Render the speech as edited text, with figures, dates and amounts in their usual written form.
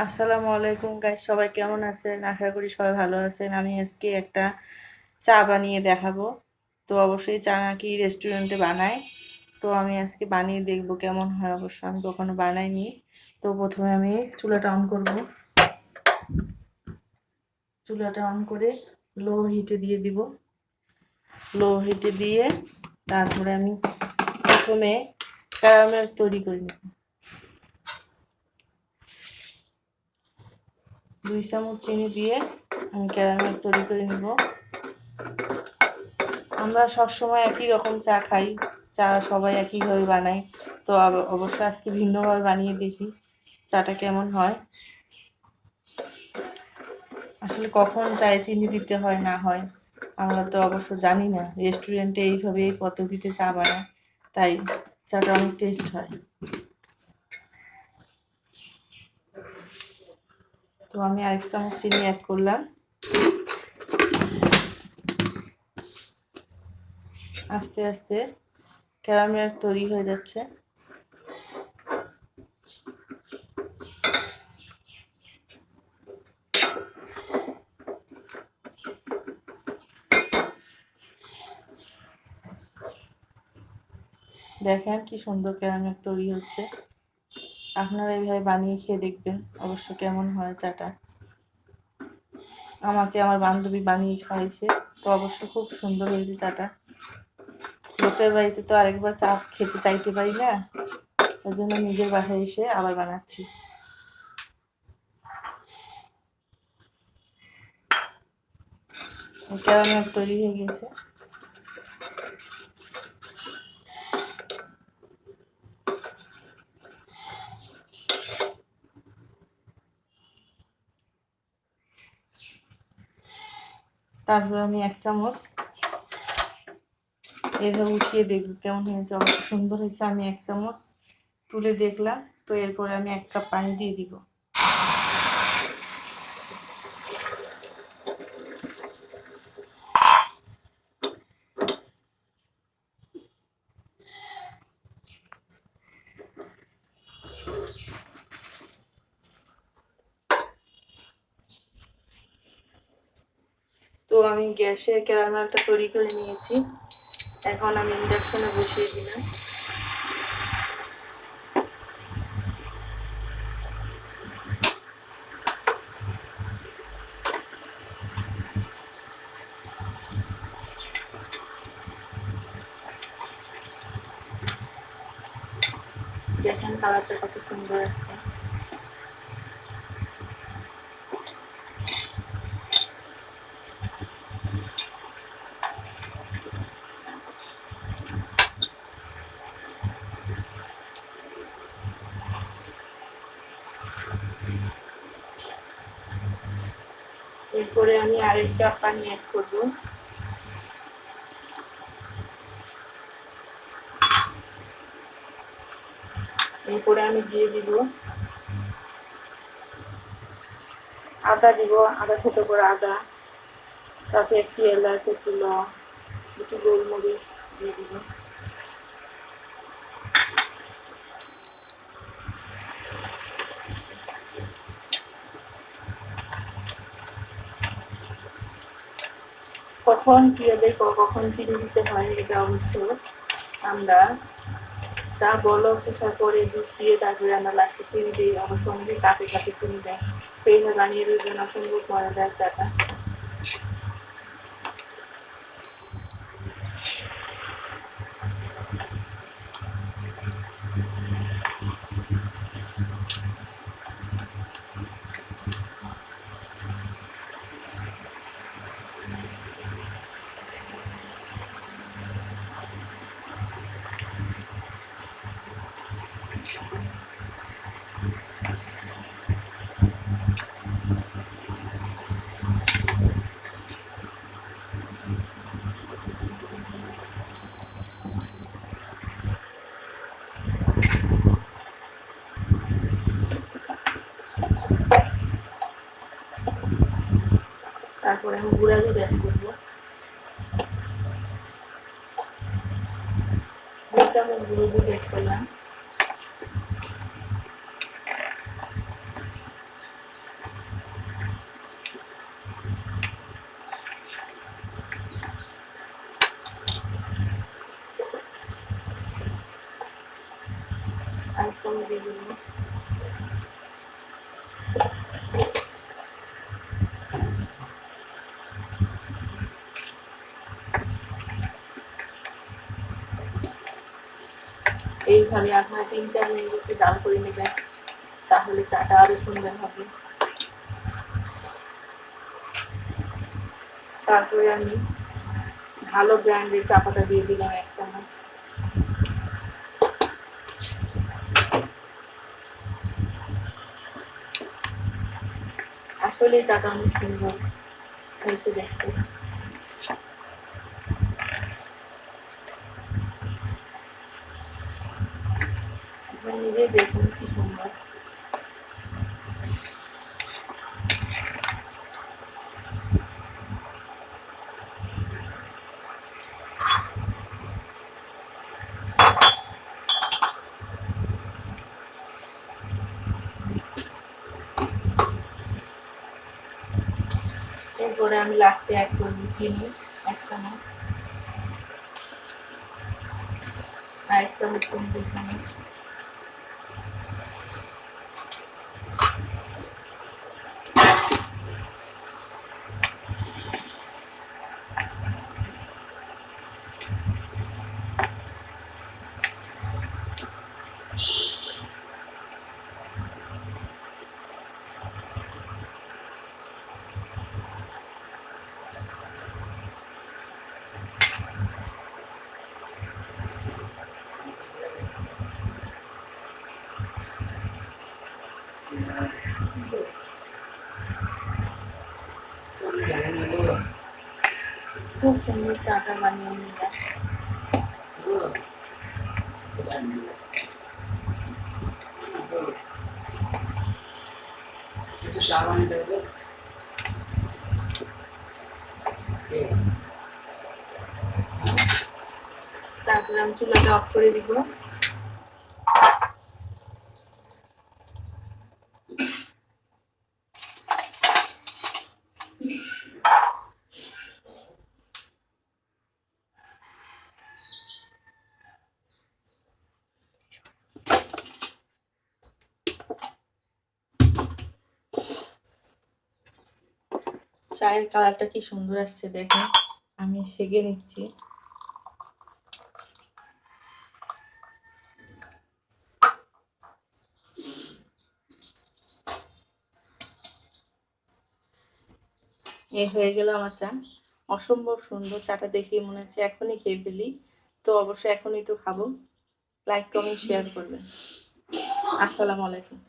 আসসালামু আলাইকুম গাইস, সবাই কেমন আছেন? আশা করি সবাই ভালো আছেন। আমি আজকে একটা চা বানিয়ে দেখাবো। তো অবশ্যই চা নাকি রেস্টুরেন্টে বানায়। তো আমি আজকে বানিয়ে দেখবো কেমন হয়। অবশ্য আমি কখনো বানাইনি। তো প্রথমে আমি চুলাটা অন করব। চুলাটা অন করে লো হিটে দিয়ে দিব। লো হিটে দিয়ে তারপরে আমি প্রথমে ক্যারামেল তৈরি করে নেব। 2 চামচ চিনি দিয়ে আমি ক্যারামেল তৈরি করে নেব। আমরা সবসময় একই রকম চা খাই, চা সবাই একইভাবে বানাই। তো অবশ্য আজকে ভিন্নভাবে বানিয়ে দেখি চাটা কেমন হয়। আসলে কখন চায়ে চিনি দিতে হয় না হয় আমরা তো অবশ্য জানি না। রেস্টুরেন্টে এইভাবে এই পদ্ধতিতে চা বানায়, তাই চাটা অনেক টেস্ট হয়। তো আমি 1 চামচ চিনি অ্যাড করলাম। আস্তে আস্তে ক্যারামেল তৈরি হয়ে যাচ্ছে। দেখেন কি সুন্দর ক্যারামেল তৈরি হচ্ছে। আপনারা এইভাবে বানিয়ে খেয়ে দেখবেন অবশ্য কেমন হয় চাটা। আমাকে আমার বান্ধবী বানিয়ে খাওয়াইছে, তো অবশ্য খুব সুন্দর হয়েছে চাটা। লোকের বাড়িতে তো আরেকবার চা খেতে চাইতে পারি না, ওই জন্য নিজের বাসায় এসে আবার বানাচ্ছি। ক্যারামেল তৈরি হয়ে গেছে। তারপর আমি 1 চামচ এভাবে উঠিয়ে দেখব কেমন হয়েছে। অবশ্য সুন্দর হয়েছে। আমি 1 চামচ তুলে দেখলাম। তো এরপরে আমি 1 কাপ পানি দিয়ে দিব। তো আমি গ্যাসে ক্যারামেলটা তৈরি করে নিয়েছি। এখন আমি ইন্ডাকশনে বসিয়ে দিলাম। দেখেন কালারটা কত সুন্দর আসছে। এরপরে আমি আরেক কাপ পানি অ্যাড করব। এরপরে আমি দিয়ে দিব আদা দিব, আদা থেতো করে আদা, তারপরে একটি এলাচ, একটি লং, একটু গোলমরিচ দিয়ে দিব। কখন কি হবে, কখন চিনি দিতে হয় এটা অবশ্য আমরা চা বলক ওঠার পরে দুধ দিয়ে তারপরে আমরা লাস্টে চিনি দিই। অবশ্য অনেকে কাপে কাপে চিনি দেয়। তো এইভাবে বানিয়ে দেবেন, অসম্ভব মজাদার চাটা। তারপরে আমি গুঁড়া দুধ অ্যাড করবো। 2 চামচ গুঁড়ো দুধ অ্যাড করলাম। চামচ দিয়ে দিলাম। এইভাবে আপনারা 3-4 মিনিট একটু জাল করে নেবেন, তাহলে চাটা আরো সুন্দর হবে। তারপরে আমি ভালো ব্র্যান্ডের চা পাতা দিয়ে দিলাম 1 চামচ। আসলে চাটা অনেক সুন্দর হয়েছে দেখতে। আপনারা নিজেই দেখুন কি সুন্দর। এরপরে আমি লাস্টে অ্যাড করবো চিনি 1 চামচ, আর 1 চামচ চিনি 2 চামচ। খুব সুন্দর চাটা বানিয়ে নিলাম। তারপরে আমি চুলাটা অফ করে দিব। চায়ের কালারটা কি সুন্দর আসছে দেখেন। আমি সেঁকে নিচ্ছি। এই হয়ে গেল আমার চা। অসম্ভব সুন্দর চাটা, দেখে মনে হচ্ছে এখনই খেয়ে ফেলি। তো অবশ্যই এখনই তো খাবো। লাইক কমেন্ট শেয়ার করবেন। আসসালামু আলাইকুম।